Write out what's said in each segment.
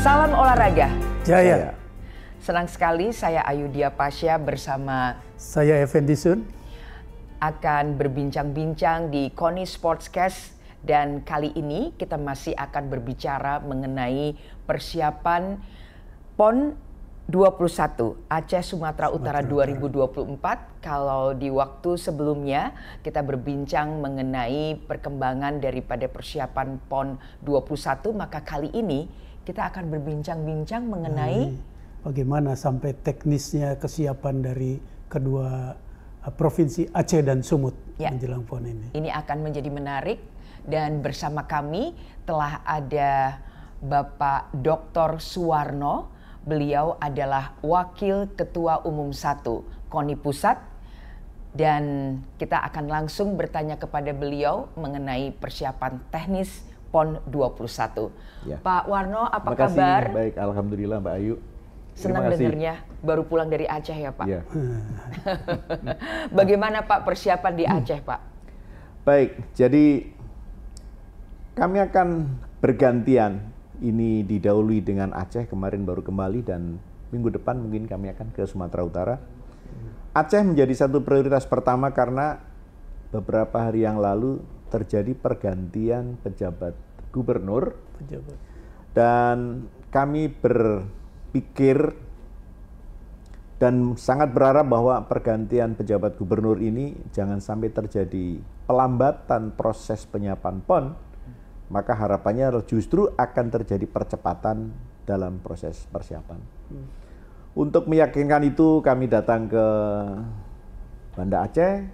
Salam olahraga. Jaya. Senang sekali saya Ayudhya Pasha bersama Saya Effendi Sun akan berbincang-bincang di KONI Sportscast, dan kali ini kita masih akan berbicara mengenai persiapan PON 21 Aceh Sumatera Utara 2024. Kalau di waktu sebelumnya kita berbincang mengenai perkembangan daripada persiapan PON 21, maka kali ini kita akan berbincang-bincang mengenai bagaimana sampai teknisnya kesiapan dari kedua provinsi Aceh dan Sumut menjelang PON ini. Ini akan menjadi menarik, dan bersama kami telah ada Bapak Dr. Suwarno. Beliau adalah Wakil Ketua Umum 1 KONI Pusat, dan kita akan langsung bertanya kepada beliau mengenai persiapan teknis PON 21. Ya. Pak Warno, apa kabar? Baik, alhamdulillah Mbak Ayu. Senang dengarnya, baru pulang dari Aceh ya Pak? Ya. Bagaimana Pak persiapan di Aceh Pak? Baik, jadi kami akan bergantian. Ini didahului dengan Aceh, kemarin baru kembali, dan minggu depan mungkin kami akan ke Sumatera Utara. Aceh menjadi satu prioritas pertama karena beberapa hari yang lalu terjadi pergantian pejabat gubernur. Dan kami berpikir dan sangat berharap bahwa pergantian pejabat gubernur ini jangan sampai terjadi pelambatan proses penyiapan PON. Maka harapannya justru akan terjadi percepatan dalam proses persiapan. Untuk meyakinkan itu, kami datang ke Banda Aceh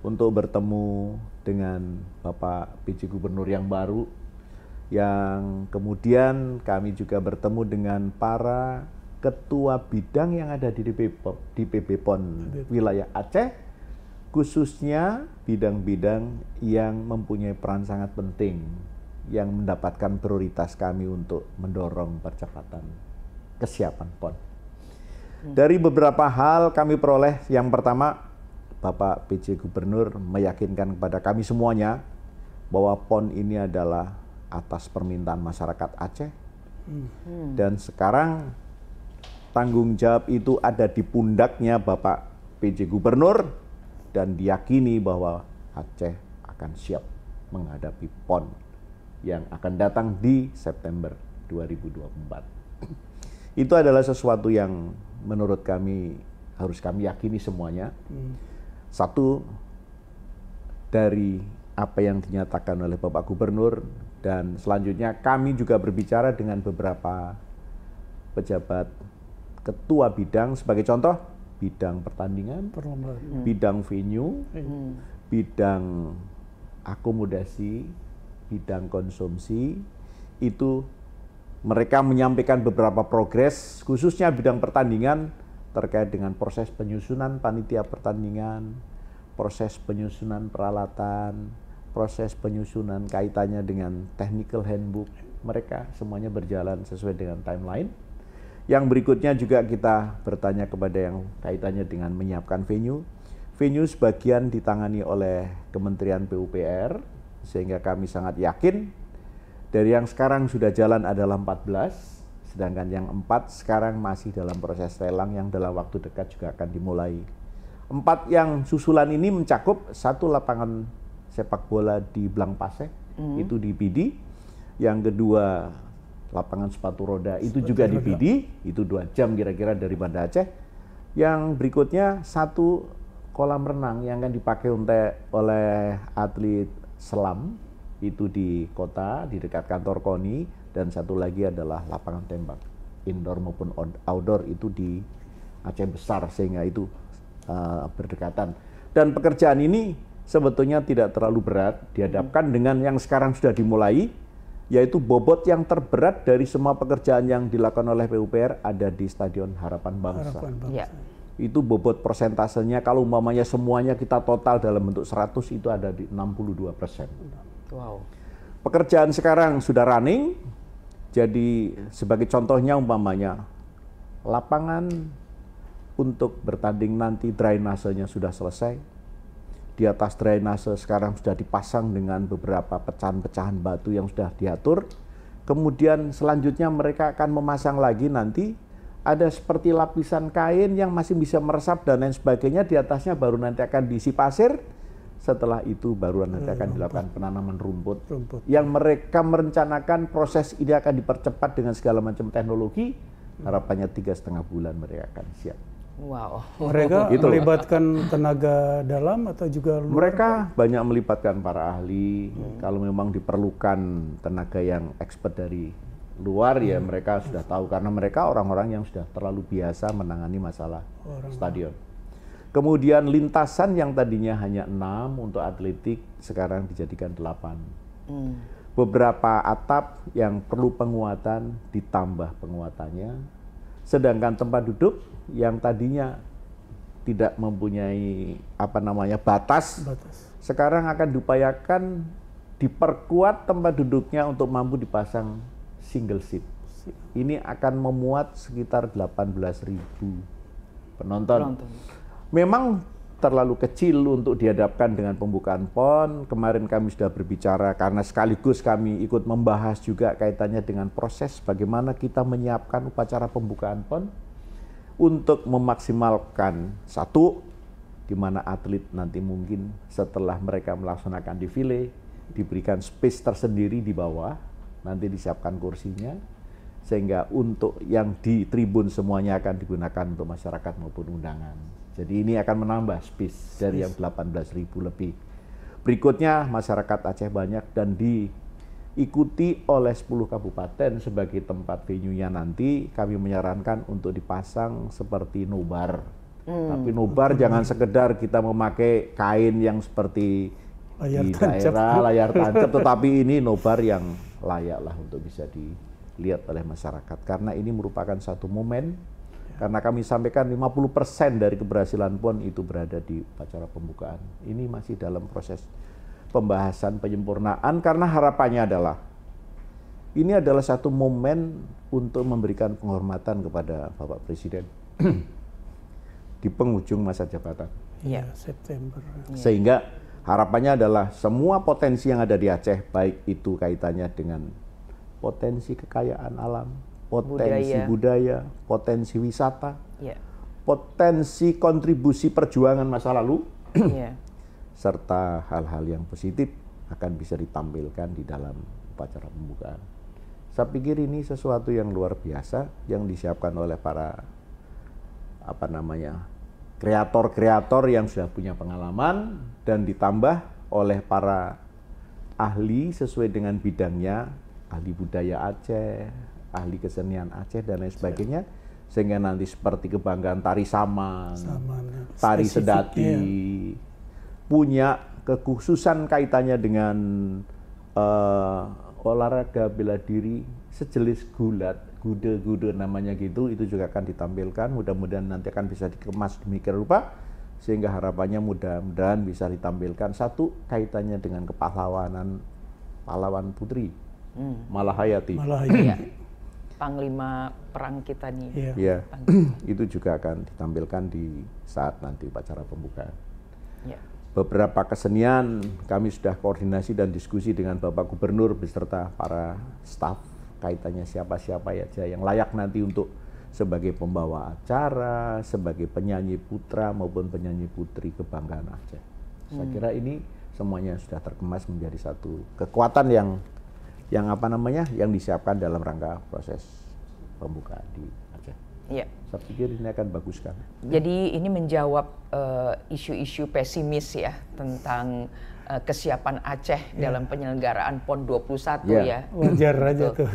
untuk bertemu dengan Bapak PJ Gubernur yang baru, yang kemudian kami juga bertemu dengan para ketua bidang yang ada di PB PON wilayah Aceh, khususnya bidang-bidang yang mempunyai peran sangat penting, yang mendapatkan prioritas kami untuk mendorong percepatan kesiapan PON. Dari beberapa hal kami peroleh, yang pertama, Bapak PJ Gubernur meyakinkan kepada kami semuanya bahwa PON ini adalah atas permintaan masyarakat Aceh. Dan sekarang tanggung jawab itu ada di pundaknya Bapak PJ Gubernur, dan diyakini bahwa Aceh akan siap menghadapi PON yang akan datang di September 2024. Itu adalah sesuatu yang menurut kami harus kami yakini semuanya. Satu, dari apa yang dinyatakan oleh Bapak Gubernur, dan selanjutnya kami juga berbicara dengan beberapa pejabat ketua bidang, sebagai contoh bidang pertandingan, bidang venue, bidang akomodasi, bidang konsumsi. Itu mereka menyampaikan beberapa progres, khususnya bidang pertandingan terkait dengan proses penyusunan panitia pertandingan, proses penyusunan peralatan, proses penyusunan kaitannya dengan technical handbook. Mereka semuanya berjalan sesuai dengan timeline. Yang berikutnya juga kita bertanya kepada yang kaitannya dengan menyiapkan venue. Venue sebagian ditangani oleh Kementerian PUPR, sehingga kami sangat yakin dari yang sekarang sudah jalan adalah 14, sedangkan yang 4 sekarang masih dalam proses lelang yang dalam waktu dekat juga akan dimulai. 4 yang susulan ini mencakup 1 lapangan sepak bola di Blangpaseh, itu di PD. Yang kedua, lapangan sepatu roda itu juga di PD, itu 2 jam kira-kira dari Banda Aceh. Yang berikutnya 1 kolam renang yang akan dipakai oleh atlet selam, itu di kota, di dekat kantor KONI, dan 1 lagi adalah lapangan tembak, indoor maupun outdoor, itu di Aceh Besar, sehingga itu berdekatan. Dan pekerjaan ini sebetulnya tidak terlalu berat, dihadapkan dengan yang sekarang sudah dimulai, yaitu bobot yang terberat dari semua pekerjaan yang dilakukan oleh PUPR ada di Stadion Harapan Bangsa. Itu bobot persentasenya, kalau umpamanya semuanya kita total dalam bentuk 100, itu ada di 62%. Wow. Pekerjaan sekarang sudah running, jadi sebagai contohnya umpamanya lapangan untuk bertanding nanti drainasenya sudah selesai. Di atas drainase sekarang sudah dipasang dengan beberapa pecahan-pecahan batu yang sudah diatur. Kemudian selanjutnya mereka akan memasang lagi nanti ada seperti lapisan kain yang masih bisa meresap dan lain sebagainya. Di atasnya baru nanti akan diisi pasir. Setelah itu baru nanti akan dilakukan penanaman rumput. Yang mereka merencanakan proses ini akan dipercepat dengan segala macam teknologi. Harapannya 3,5 bulan mereka akan siap. Wow. Mereka melibatkan tenaga dalam atau juga luar? Mereka banyak melibatkan para ahli. Kalau memang diperlukan tenaga yang expert dari luar, ya mereka sudah tahu. Karena mereka orang-orang yang sudah terlalu biasa menangani masalah stadion. Kemudian lintasan yang tadinya hanya 6 untuk atletik, sekarang dijadikan 8. Beberapa atap yang perlu penguatan, ditambah penguatannya. Sedangkan tempat duduk yang tadinya tidak mempunyai batas, sekarang akan diupayakan diperkuat tempat duduknya untuk mampu dipasang single seat. Ini akan memuat sekitar 18.000 penonton. Memang terlalu kecil untuk dihadapkan dengan pembukaan PON. Kemarin kami sudah berbicara karena sekaligus kami ikut membahas juga kaitannya dengan proses bagaimana kita menyiapkan upacara pembukaan PON untuk memaksimalkan satu, di mana atlet nanti mungkin setelah mereka melaksanakan defile diberikan space tersendiri di bawah, nanti disiapkan kursinya, sehingga untuk yang di tribun semuanya akan digunakan untuk masyarakat maupun undangan. Jadi ini akan menambah space dari yang 18.000 lebih. Berikutnya masyarakat Aceh banyak dan diikuti oleh 10 kabupaten sebagai tempat venue-nya nanti. Kami menyarankan untuk dipasang seperti nobar. Tapi nobar jangan sekedar kita memakai kain yang seperti di daerah layar tancap, tetapi ini nobar yang layaklah untuk bisa dilihat oleh masyarakat. Karena ini merupakan satu momen. Karena kami sampaikan 50% dari keberhasilan PON itu berada di upacara pembukaan. Ini masih dalam proses pembahasan penyempurnaan karena harapannya adalah ini adalah satu momen untuk memberikan penghormatan kepada Bapak Presiden di penghujung masa jabatan. Iya, September. Sehingga harapannya adalah semua potensi yang ada di Aceh, baik itu kaitannya dengan potensi kekayaan alam, potensi budaya, potensi wisata, potensi kontribusi perjuangan masa lalu, serta hal-hal yang positif akan bisa ditampilkan di dalam upacara pembukaan. Saya pikir ini sesuatu yang luar biasa yang disiapkan oleh para kreator-kreator yang sudah punya pengalaman dan ditambah oleh para ahli sesuai dengan bidangnya, ahli budaya Aceh, ahli kesenian Aceh dan lain sebagainya, sehingga nanti seperti kebanggaan tari saman, tari sedati, punya kekhususan kaitannya dengan olahraga bela diri sejenis gude namanya gitu, itu juga akan ditampilkan. Mudah-mudahan nanti akan bisa dikemas demikian rupa, sehingga harapannya mudah-mudahan bisa ditampilkan satu kaitannya dengan kepahlawanan pahlawan putri Malahayati. Panglima perang kita nih. Ya, itu juga akan ditampilkan di saat nanti upacara pembukaan. Beberapa kesenian kami sudah koordinasi dan diskusi dengan Bapak Gubernur beserta para staf kaitannya siapa-siapa aja yang layak nanti untuk sebagai pembawa acara, sebagai penyanyi putra maupun penyanyi putri kebanggaan Aceh. Saya kira ini semuanya sudah terkemas menjadi satu kekuatan yang disiapkan dalam rangka proses pembukaan di Aceh. Saya pikir ini akan bagus sekali. Jadi ini menjawab isu-isu pesimis ya tentang kesiapan Aceh dalam penyelenggaraan PON 21 ya. Wajar aja tuh.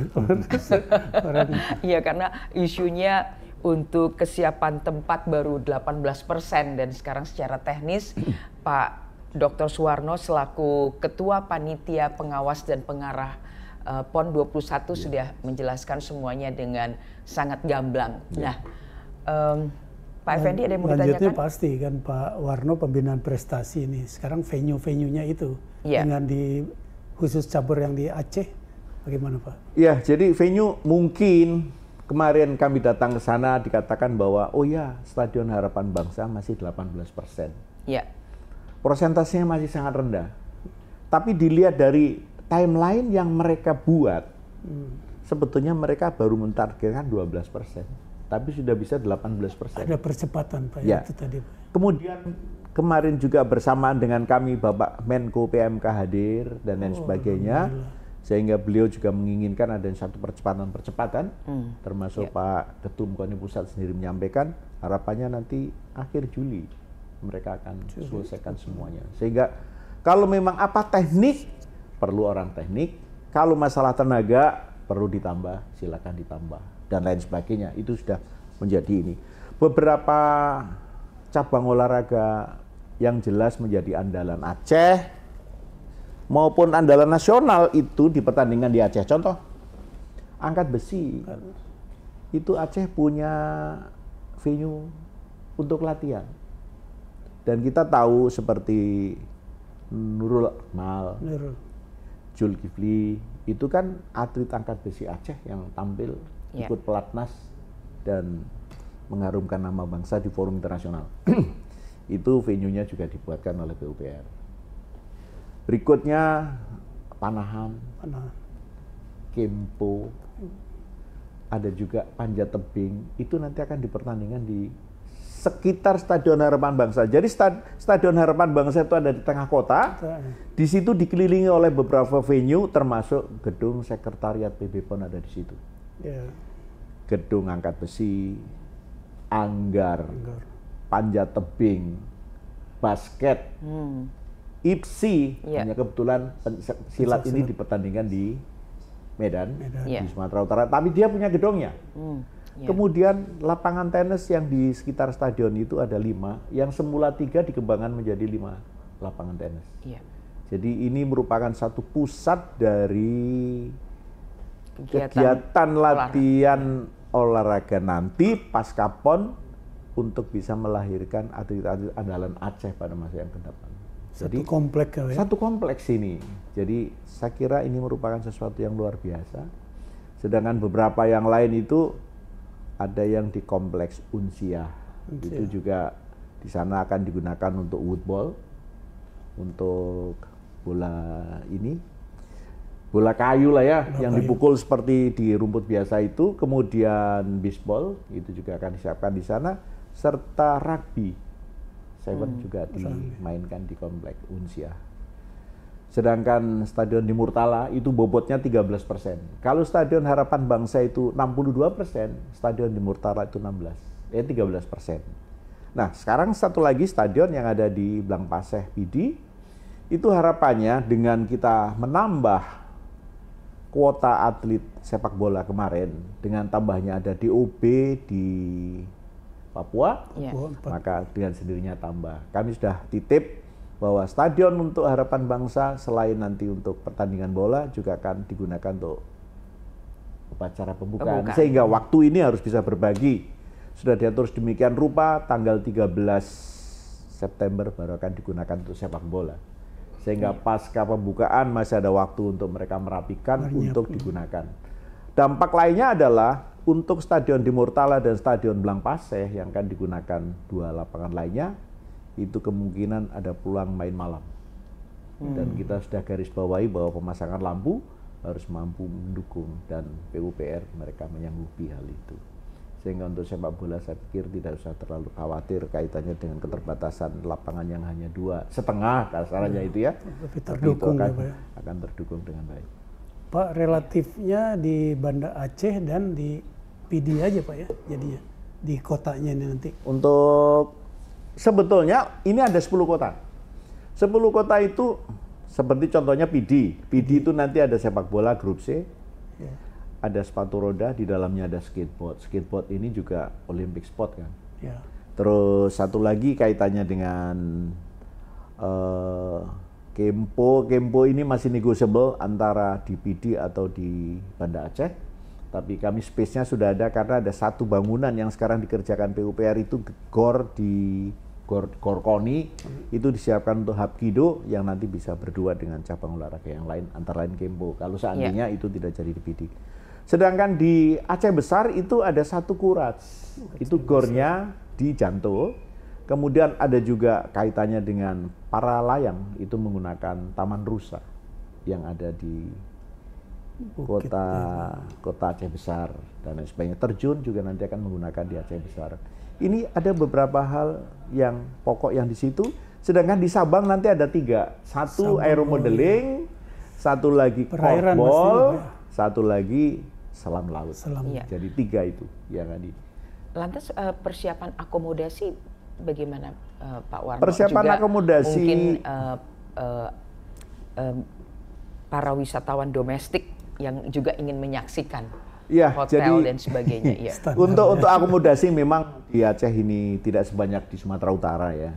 Iya, karena isunya untuk kesiapan tempat baru 18% dan sekarang secara teknis Pak Dr. Suwarno selaku Ketua Panitia Pengawas dan Pengarah PON 21 sudah menjelaskan semuanya dengan sangat gamblang. Nah, Pak Effendi ada yang mau ditanyakan? Lanjutnya pasti kan Pak Warno pembinaan prestasi ini. Sekarang venue-nya itu dengan di khusus cabur yang di Aceh, bagaimana Pak? Ya, jadi venue mungkin kemarin kami datang ke sana dikatakan bahwa Stadion Harapan Bangsa masih 18%. Persentasenya masih sangat rendah. Tapi dilihat dari timeline yang mereka buat, sebetulnya mereka baru mentargetkan 12%, tapi sudah bisa 18%. Ada percepatan Pak Ya. itu tadi. Kemudian kemarin juga bersamaan dengan kami Bapak Menko PMK hadir dan lain sebagainya, sehingga beliau juga menginginkan ada satu percepatan, termasuk Pak Ketum KONI Pusat sendiri menyampaikan harapannya nanti akhir Juli mereka akan selesaikan semuanya. Sehingga kalau memang apa teknik, perlu orang teknik, kalau masalah tenaga perlu ditambah, silakan ditambah dan lain sebagainya. Itu sudah menjadi ini. Beberapa cabang olahraga yang jelas menjadi andalan Aceh maupun andalan nasional itu di pertandingan di Aceh. Contoh, angkat besi. Itu Aceh punya venue untuk latihan. Dan kita tahu seperti Nurul Akmal, Zulkifli, itu kan atlet angkat besi Aceh yang tampil ikut pelatnas dan mengharumkan nama bangsa di forum internasional. Itu venue-nya juga dibuatkan oleh PUPR. Berikutnya panahan, kempo, ada juga panjat tebing. Itu nanti akan dipertandingkan di sekitar Stadion Harapan Bangsa. Jadi Stadion Harapan Bangsa itu ada di tengah kota. Di situ dikelilingi oleh beberapa venue, termasuk gedung sekretariat PB PON ada di situ. Gedung angkat besi, anggar, panjat tebing, basket, IPSI. Hanya kebetulan silat ini dipertandingkan di Medan. Di Sumatera Utara. Tapi dia punya gedungnya. Kemudian lapangan tenis yang di sekitar stadion itu ada 5, yang semula 3 dikembangkan menjadi 5 lapangan tenis. Jadi ini merupakan satu pusat dari kegiatan latihan olahraga nanti pasca PON untuk bisa melahirkan atlet-atlet andalan Aceh pada masa yang akan datang. Jadi satu kompleks ini. Jadi saya kira ini merupakan sesuatu yang luar biasa. Sedangkan beberapa yang lain itu ada yang di kompleks Unsia. Itu juga di sana akan digunakan untuk woodball, untuk bola ini, bola kayu lah ya, yang dipukul seperti di rumput biasa itu. Kemudian bisbol itu juga akan disiapkan di sana, serta rugby seven juga dimainkan di kompleks Unsia. Sedangkan stadion di Murtala itu bobotnya 13%. Kalau stadion Harapan Bangsa itu 62%, stadion di Murtala itu 13%. Nah, sekarang satu lagi stadion yang ada di Blangpaseh PD, itu harapannya dengan kita menambah kuota atlet sepak bola kemarin, dengan tambahnya ada DOB di Papua, maka dengan sendirinya tambah. Kami sudah titip bahwa stadion untuk Harapan Bangsa selain nanti untuk pertandingan bola juga akan digunakan untuk upacara pembukaan. Sehingga waktu ini harus bisa berbagi. Sudah diatur sedemikian rupa, tanggal 13 September baru akan digunakan untuk sepak bola. Sehingga pasca pembukaan masih ada waktu untuk mereka merapikan untuk digunakan. Dampak lainnya adalah untuk stadion di Murtala dan stadion Blangpaseh yang akan digunakan 2 lapangan lainnya, itu kemungkinan ada peluang main malam. Dan kita sudah garis bawahi bahwa pemasangan lampu harus mampu mendukung, dan PUPR mereka menyanggupi hal itu. Sehingga untuk sepak bola saya pikir tidak usah terlalu khawatir kaitannya dengan keterbatasan lapangan yang hanya 2,5 kasarannya itu ya. Terdukung itu ya, akan terdukung dengan baik. Pak, relatifnya di Banda Aceh dan di PD aja Pak ya, jadinya di kotanya ini nanti. Untuk sebetulnya ini ada 10 kota. 10 kota itu seperti contohnya PD. PD itu nanti ada sepak bola grup C, ada sepatu roda, di dalamnya ada skateboard. Skateboard ini juga Olympic sport kan. Terus satu lagi kaitannya dengan Kempo. Kempo ini masih negotiable antara di PD atau di Banda Aceh. Tapi kami space-nya sudah ada karena ada satu bangunan yang sekarang dikerjakan PUPR itu GOR di GOR KONI, itu disiapkan untuk Hapkido yang nanti bisa berdua dengan cabang olahraga yang lain, antara lain Kempo. Kalau seandainya itu tidak jadi di PD. Sedangkan di Aceh Besar itu ada satu Kurats, itu GOR-nya di Janto. Kemudian ada juga kaitannya dengan para layang, itu menggunakan Taman Rusa yang ada di kota Aceh Besar dan lain sebagainya. Terjun juga nanti akan menggunakan di Aceh Besar. Ini ada beberapa hal yang pokok yang di situ. Sedangkan di Sabang nanti ada 3, satu aeromodeling, satu lagi korfball, satu lagi selam laut. Jadi 3 itu yang tadi. Lantas persiapan akomodasi bagaimana Pak Warno? Persiapan juga akomodasi mungkin para wisatawan domestik yang juga ingin menyaksikan hotel dan sebagainya. Ya. Untuk akomodasi memang di Aceh ini tidak sebanyak di Sumatera Utara ya.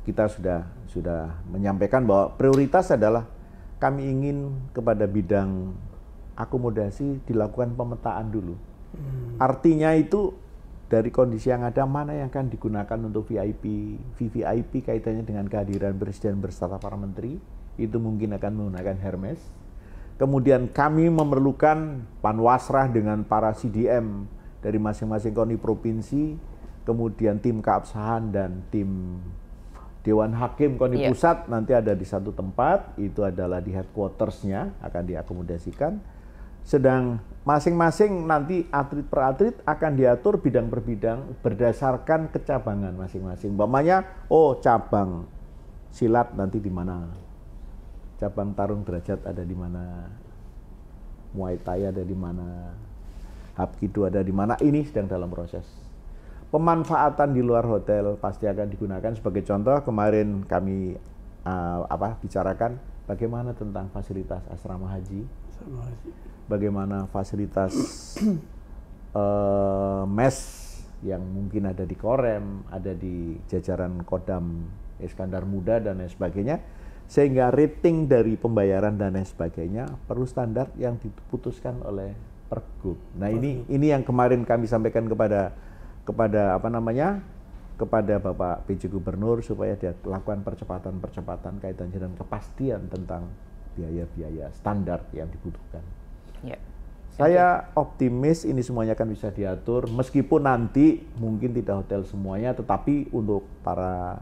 Kita sudah menyampaikan bahwa prioritas adalah kami ingin kepada bidang akomodasi dilakukan pemetaan dulu. Artinya itu dari kondisi yang ada mana yang akan digunakan untuk VIP, VVIP kaitannya dengan kehadiran Presiden berserta para menteri, itu mungkin akan menggunakan Hermes. Kemudian kami memerlukan panwasrah dengan para CDM dari masing-masing KONI provinsi, kemudian tim keabsahan dan tim Dewan Hakim KONI Pusat nanti ada di satu tempat, itu adalah di headquarters-nya akan diakomodasikan. Sedang masing-masing nanti atlet per atlet akan diatur bidang per bidang berdasarkan kecabangan masing-masing. Umpamanya, cabang silat nanti di mana, cabang tarung derajat ada di mana, Muay Thai ada di mana, Hapkido ada di mana. Ini sedang dalam proses. Pemanfaatan di luar hotel pasti akan digunakan. Sebagai contoh, kemarin kami bicarakan bagaimana tentang fasilitas asrama haji. Bagaimana fasilitas mes yang mungkin ada di Korem, ada di jajaran Kodam Iskandar Muda dan lain sebagainya, sehingga rating dari pembayaran dan lain sebagainya perlu standar yang diputuskan oleh Pergub. Nah ini yang kemarin kami sampaikan kepada Bapak PJ Gubernur supaya dia lakukan percepatan kaitannya dengan kepastian tentang biaya-biaya standar yang dibutuhkan. Ya. Saya optimis ini semuanya akan bisa diatur, meskipun nanti mungkin tidak hotel semuanya, tetapi untuk para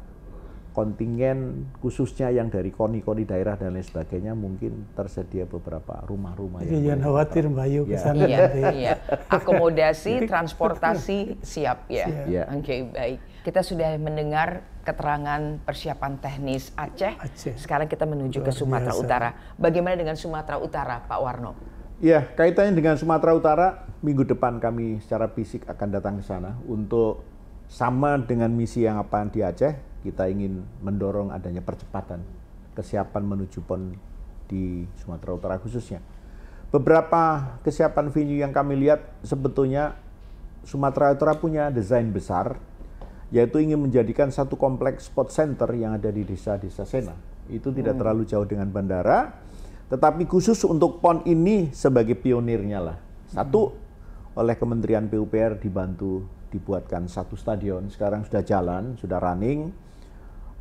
kontingen khususnya yang dari KONI daerah dan lain sebagainya mungkin tersedia beberapa rumah-rumah. Jangan khawatir Mbak Ayu kesana. Iya. Akomodasi, transportasi siap ya. Oke, baik. Kita sudah mendengar keterangan persiapan teknis Aceh. Sekarang kita menuju ke Sumatera Utara. Bagaimana dengan Sumatera Utara, Pak Warno? Ya, kaitannya dengan Sumatera Utara, minggu depan kami secara fisik akan datang ke sana untuk sama dengan misi yang apa di Aceh, kita ingin mendorong adanya percepatan kesiapan menuju PON di Sumatera Utara khususnya. Beberapa kesiapan venue yang kami lihat sebetulnya Sumatera Utara punya desain besar, yaitu ingin menjadikan satu kompleks sport center yang ada di desa-desa Sena. Itu tidak terlalu jauh dengan bandara, tetapi khusus untuk PON ini sebagai pionirnya lah. Satu, oleh Kementerian PUPR dibantu dibuatkan satu stadion, sekarang sudah jalan, sudah running.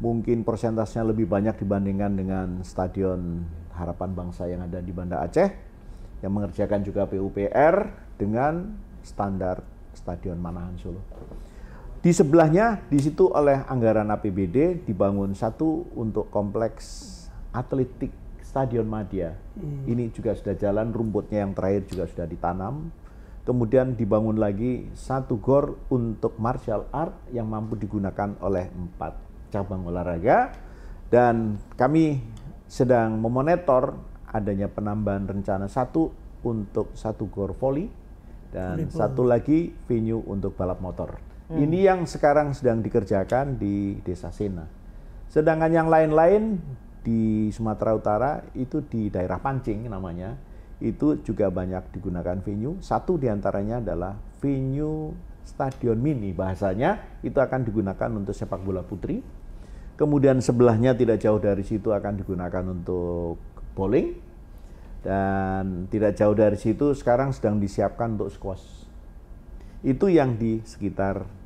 Mungkin persentasenya lebih banyak dibandingkan dengan Stadion Harapan Bangsa yang ada di Banda Aceh, yang mengerjakan juga PUPR dengan standar Stadion Manahan Solo. Di sebelahnya, di situ oleh anggaran APBD dibangun satu untuk kompleks atletik Stadion Madia. Ini juga sudah jalan, rumputnya yang terakhir juga sudah ditanam. Kemudian dibangun lagi satu gor untuk martial art yang mampu digunakan oleh 4 cabang olahraga. Dan kami sedang memonitor adanya penambahan rencana satu untuk satu gor voli dan satu lagi venue untuk balap motor. Ini yang sekarang sedang dikerjakan di Desa Sena. Sedangkan yang lain-lain di Sumatera Utara itu di daerah Pancing namanya, itu juga banyak digunakan venue. Satu diantaranya adalah venue stadion mini, bahasanya itu akan digunakan untuk sepak bola putri. Kemudian sebelahnya tidak jauh dari situ akan digunakan untuk bowling. Dan tidak jauh dari situ sekarang sedang disiapkan untuk squash. Itu yang di sekitar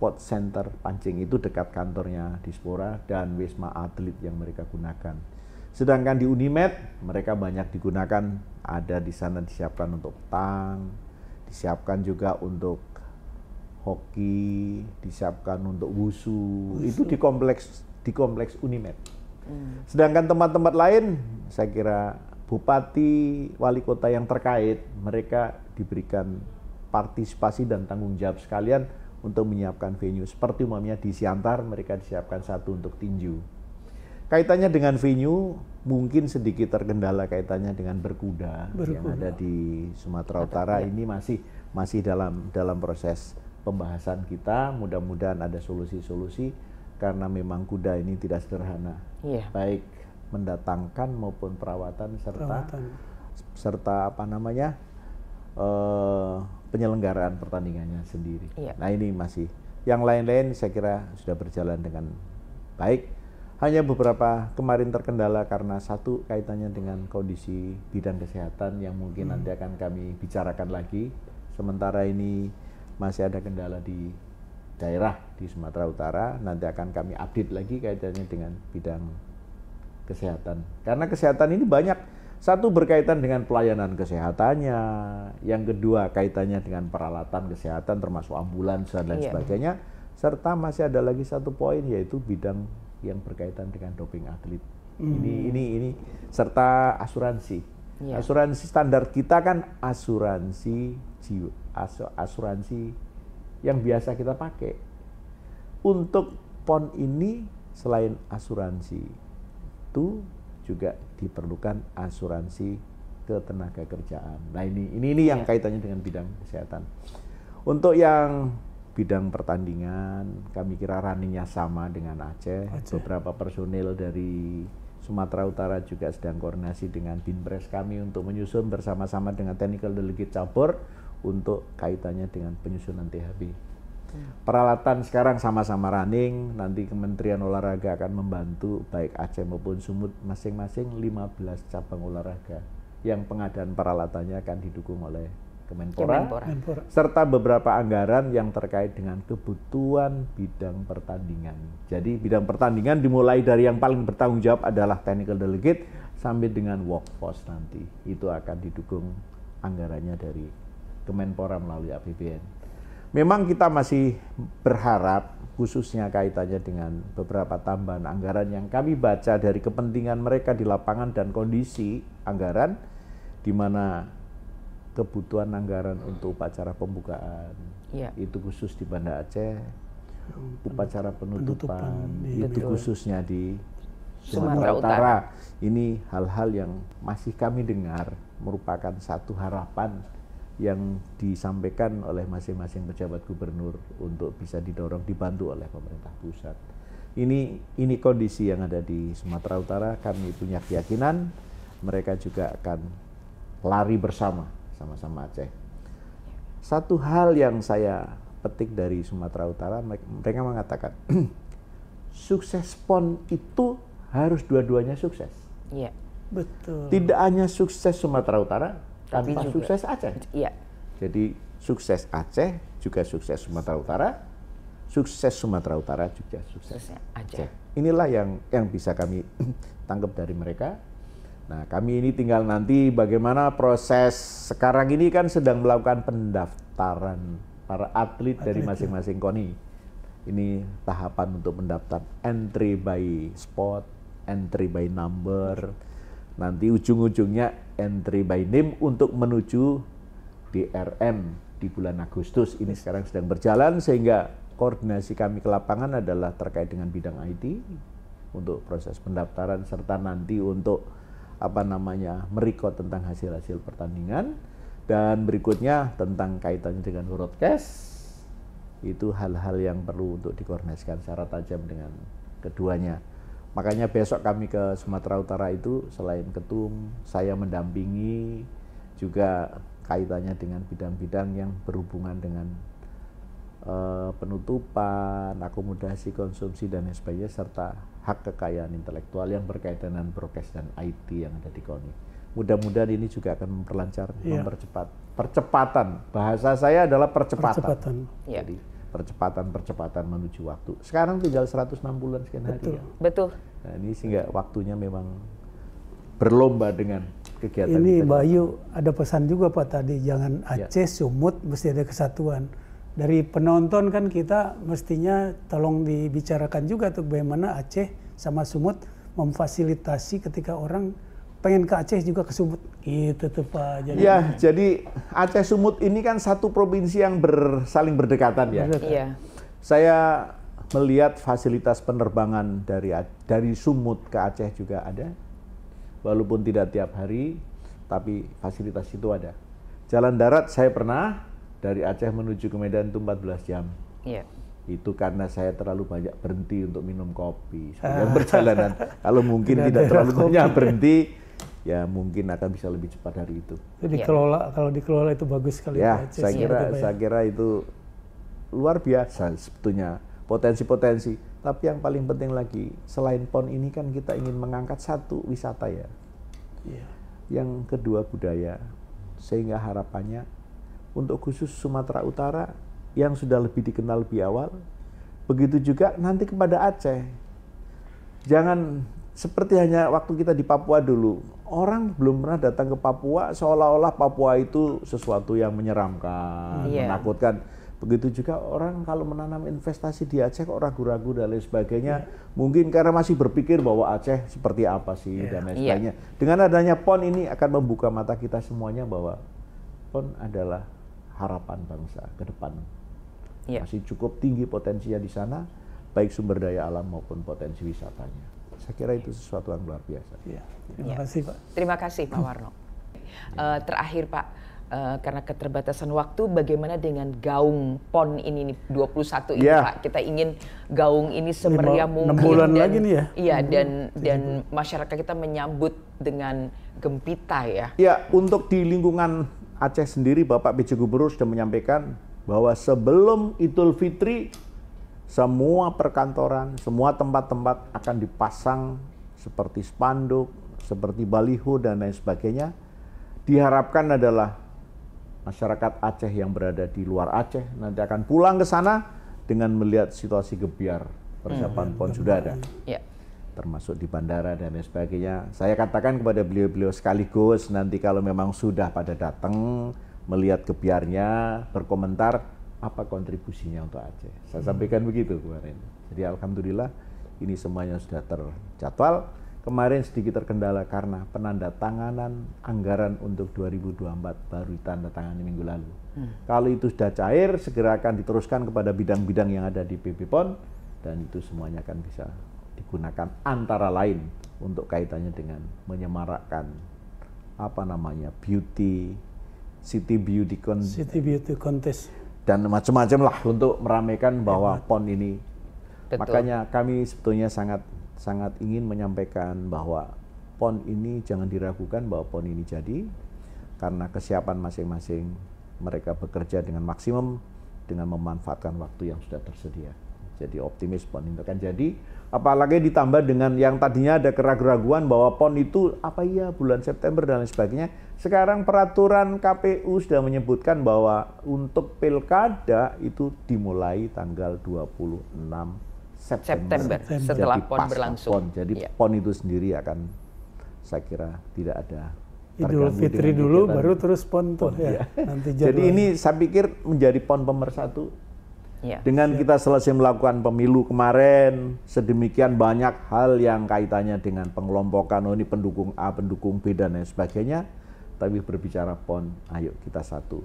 Sport Center Pancing, itu dekat kantornya Dispora dan Wisma Atlet yang mereka gunakan. Sedangkan di Unimed mereka banyak digunakan, ada di sana disiapkan untuk tang, disiapkan juga untuk hoki, disiapkan untuk wusu. Itu di kompleks Unimed. Sedangkan tempat-tempat lain saya kira bupati, wali kota yang terkait, mereka diberikan partisipasi dan tanggung jawab sekalian untuk menyiapkan venue. Seperti umumnya di Siantar, mereka disiapkan satu untuk tinju. Kaitannya dengan venue, mungkin sedikit terkendala kaitannya dengan berkuda. Yang ada di Sumatera Utara ini masih dalam proses pembahasan kita. Mudah-mudahan ada solusi-solusi karena memang kuda ini tidak sederhana. Baik mendatangkan maupun perawatan serta penyelenggaraan pertandingannya sendiri. Nah ini masih, yang lain-lain saya kira sudah berjalan dengan baik. Hanya beberapa kemarin terkendala karena satu kaitannya dengan kondisi bidang kesehatan yang mungkin nanti akan kami bicarakan lagi. Sementara ini masih ada kendala di daerah di Sumatera Utara, nanti akan kami update lagi kaitannya dengan bidang kesehatan. Karena kesehatan ini banyak, satu berkaitan dengan pelayanan kesehatannya, yang kedua kaitannya dengan peralatan kesehatan termasuk ambulans dan lain sebagainya, serta masih ada lagi satu poin yaitu bidang yang berkaitan dengan doping atlet. Ini serta asuransi. Asuransi standar kita kan asuransi yang biasa kita pakai. Untuk PON ini selain asuransi itu juga diperlukan asuransi ketenagakerjaan. Nah ini yang kaitannya dengan bidang kesehatan. Untuk yang bidang pertandingan, kami kira runningnya sama dengan Aceh. Beberapa personil dari Sumatera Utara juga sedang koordinasi dengan Binpres kami untuk menyusun bersama-sama dengan Technical Delegate Cabur untuk kaitannya dengan penyusunan THB. Peralatan sekarang sama-sama running, nanti Kementerian Olahraga akan membantu baik Aceh maupun Sumut masing-masing 15 cabang olahraga yang pengadaan peralatannya akan didukung oleh Kemenpora, serta beberapa anggaran yang terkait dengan kebutuhan bidang pertandingan. Jadi bidang pertandingan dimulai dari yang paling bertanggung jawab adalah Technical Delegate sampai dengan workforce nanti. Itu akan didukung anggarannya dari Kemenpora melalui APBN. Memang kita masih berharap khususnya kaitannya dengan beberapa tambahan anggaran yang kami baca dari kepentingan mereka di lapangan dan kondisi anggaran di mana kebutuhan anggaran untuk upacara pembukaan itu khusus di Banda Aceh, upacara penutupan itu khususnya di Sumatera Utara. Ini hal-hal yang masih kami dengar merupakan satu harapan yang disampaikan oleh masing-masing pejabat gubernur untuk bisa didorong, dibantu oleh pemerintah pusat. Ini kondisi yang ada di Sumatera Utara. Kami punya keyakinan mereka juga akan lari bersama sama Aceh. Satu hal yang saya petik dari Sumatera Utara, mereka mengatakan sukses PON itu harus dua-duanya sukses. Iya, betul. Tidak hanya sukses Sumatera Utara, tanpa sukses Aceh. Iya. Jadi sukses Aceh juga sukses Sumatera Utara, sukses Sumatera Utara juga sukses Aceh. Inilah yang bisa kami tangkap dari mereka. Nah, kami ini tinggal nanti bagaimana proses sekarang ini kan sedang melakukan pendaftaran para atlet dari masing-masing KONI. Ini tahapan untuk mendaftar entry by spot, entry by number, nanti ujung-ujungnya entry by name untuk menuju DRM di bulan Agustus. Ini sekarang sedang berjalan sehingga koordinasi kami ke lapangan adalah terkait dengan bidang IT untuk proses pendaftaran serta nanti untuk merecord tentang hasil-hasil pertandingan, dan berikutnya tentang kaitannya dengan broadcast. Itu hal-hal yang perlu untuk dikoordinasikan secara tajam dengan keduanya. Makanya besok kami ke Sumatera Utara itu selain ketum, saya mendampingi juga kaitannya dengan bidang-bidang yang berhubungan dengan penutupan, akomodasi, konsumsi dan sebagainya, serta hak kekayaan intelektual yang berkaitan dengan broadcast dan IT yang ada di KONI. Mudah-mudahan ini juga akan memperlancar, mempercepat. Percepatan, bahasa saya adalah percepatan. Jadi percepatan menuju waktu. Sekarang tinggal 106 bulan sekian hari. Betul. Nah, ini sehingga waktunya memang berlomba dengan kegiatan. Ini Mbak Ayu, ada pesan juga Pak tadi, jangan Aceh, Sumut, mesti ada kesatuan. Dari penonton kan kita mestinya tolong dibicarakan juga tuh bagaimana Aceh sama Sumut memfasilitasi ketika orang pengen ke Aceh juga ke Sumut gitu tuh Pak. Jadi Aceh Sumut ini kan satu provinsi yang saling berdekatan ya. Iya. Saya melihat fasilitas penerbangan dari Sumut ke Aceh juga ada. Walaupun tidak tiap hari, tapi fasilitas itu ada. Jalan darat saya pernah dari Aceh menuju ke Medan itu 14 jam. Iya. Itu karena saya terlalu banyak berhenti untuk minum kopi sepanjang perjalanan. Kalau mungkin tidak terlalu banyak berhenti, ya mungkin akan bisa lebih cepat dari itu. Kalau dikelola itu bagus sekali. Ya, saya kira itu luar biasa sebetulnya potensi-potensi. Tapi yang paling penting lagi, selain PON ini kan kita ingin mengangkat satu wisata ya. Yang kedua budaya, sehingga harapannya untuk khusus Sumatera Utara yang sudah lebih dikenal lebih awal, begitu juga nanti kepada Aceh. Jangan seperti hanya waktu kita di Papua dulu, orang belum pernah datang ke Papua seolah-olah Papua itu sesuatu yang menyeramkan, menakutkan. Begitu juga orang kalau menanam investasi di Aceh kok ragu-ragu dan lain sebagainya, mungkin karena masih berpikir bahwa Aceh seperti apa sih dan lain sebagainya. Dengan adanya PON ini akan membuka mata kita semuanya bahwa PON adalah harapan bangsa ke depan. Masih cukup tinggi potensinya di sana, baik sumber daya alam maupun potensi wisatanya. Saya kira itu sesuatu yang luar biasa. Terima kasih Pak. Terima kasih Pak Warno. Terakhir Pak, karena keterbatasan waktu, bagaimana dengan gaung PON ini 21 ini Pak? Kita ingin gaung ini semeriah mungkin 6 bulan lagi nih ya. Iya, dan masyarakat kita menyambut dengan gempita ya. Ya, untuk di lingkungan Aceh sendiri Bapak PJ Gubernur sudah menyampaikan bahwa sebelum Idul Fitri semua perkantoran, semua tempat-tempat akan dipasang seperti spanduk, seperti baliho dan lain sebagainya. Diharapkan adalah masyarakat Aceh yang berada di luar Aceh nanti akan pulang ke sana dengan melihat situasi gebiar. Persiapan PON sudah ada. Termasuk di bandara dan lain sebagainya. Saya katakan kepada beliau-beliau sekaligus nanti kalau memang sudah pada datang melihat gebiarnya, berkomentar apa kontribusinya untuk Aceh. Saya sampaikan begitu kemarin. Jadi alhamdulillah ini semuanya sudah terjadwal. Kemarin sedikit terkendala karena penandatanganan anggaran untuk 2024 baru ditandatangani minggu lalu. Kalau itu sudah cair, segera akan diteruskan kepada bidang-bidang yang ada di PP PON dan itu semuanya akan bisa digunakan antara lain untuk kaitannya dengan menyemarakkan City Beauty Contest dan macam-macam lah untuk meramaikan bahwa PON ini. Betul. Makanya kami sebetulnya sangat ingin menyampaikan bahwa PON ini jangan diragukan bahwa PON ini jadi karena kesiapan masing-masing mereka bekerja dengan maksimum dengan memanfaatkan waktu yang sudah tersedia. Jadi optimis PON itu akan jadi. Apalagi ditambah dengan yang tadinya ada keraguan-raguan bahwa PON itu apa ya bulan September dan lain sebagainya. Sekarang peraturan KPU sudah menyebutkan bahwa untuk pilkada itu dimulai tanggal 26 September. Setelah PON berlangsung. Jadi PON itu sendiri akan saya kira tidak ada Idul Fitri dulu baru terus PON tuh ya. Nanti jadi ini saya pikir menjadi PON pemersatu. Dengan kita selesai melakukan pemilu kemarin, sedemikian banyak hal yang kaitannya dengan pengelompokan, ini pendukung A, pendukung B, dan lain sebagainya. Tapi berbicara PON, ayo kita satu,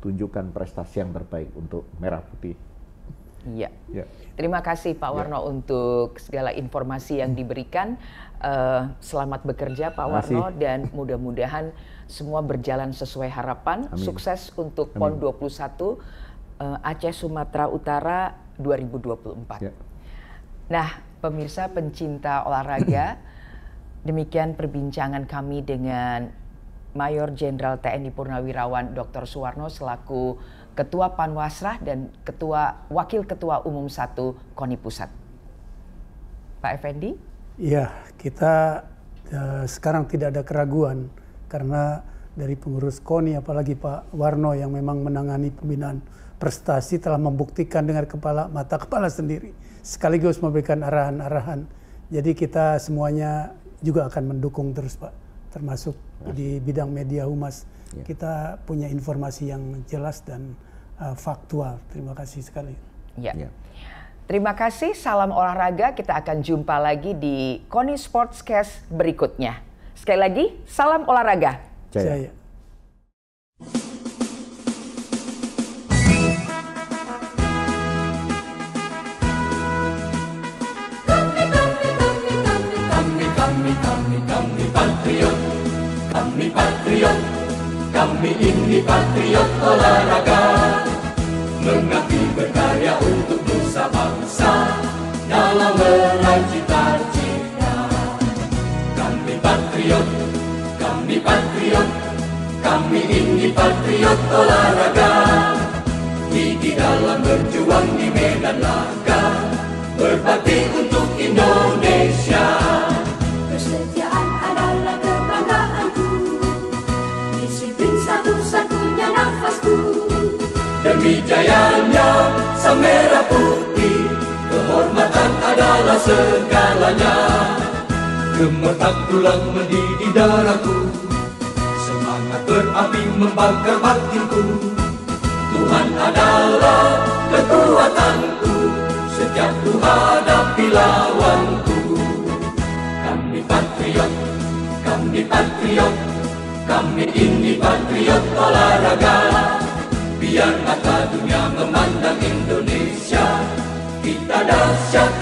tunjukkan prestasi yang terbaik untuk Merah Putih. Terima kasih Pak Warno untuk segala informasi yang diberikan. Selamat bekerja Pak Warno dan mudah-mudahan semua berjalan sesuai harapan. Amin. Sukses untuk PON 21. Aceh Sumatera Utara 2024. Nah, pemirsa pencinta olahraga, demikian perbincangan kami dengan Mayor Jenderal TNI Purnawirawan Dr. Suwarno selaku Ketua Panwasrah dan Wakil Ketua Umum 1 KONI Pusat. Pak Effendi? Iya, kita sekarang tidak ada keraguan karena dari pengurus KONI apalagi Pak Warno yang memang menangani pembinaan prestasi telah membuktikan dengan mata kepala sendiri sekaligus memberikan arahan-arahan. Jadi kita semuanya juga akan mendukung terus Pak, termasuk di bidang media humas. Kita punya informasi yang jelas dan faktual. Terima kasih sekali. Terima kasih, salam olahraga. Kita akan jumpa lagi di KONI Sportscast berikutnya. Sekali lagi, salam olahraga. Jaya. Kami patriot, kami ini patriot olahraga, mengabdi berkarya untuk nusa bangsa dalam meraih cita-cita. Kami patriot, kami ini patriot olahraga, gigi dalam berjuang di medan laga, berbakti untuk Indonesia. Kesetiaan adalah kebanggaanku, disiplin satu-satunya nafasku. Demi jayanya sang merah putih, kehormatan adalah segalanya. Gemetar tulang mendidih darahku, semangat berapi membakar batinku. Tuhan adalah kekuatanku, setiap ku hadapi lawanku. Kami patriot, kami ini patriot olahraga. Biar mata dunia memandang Indonesia, kita dahsyat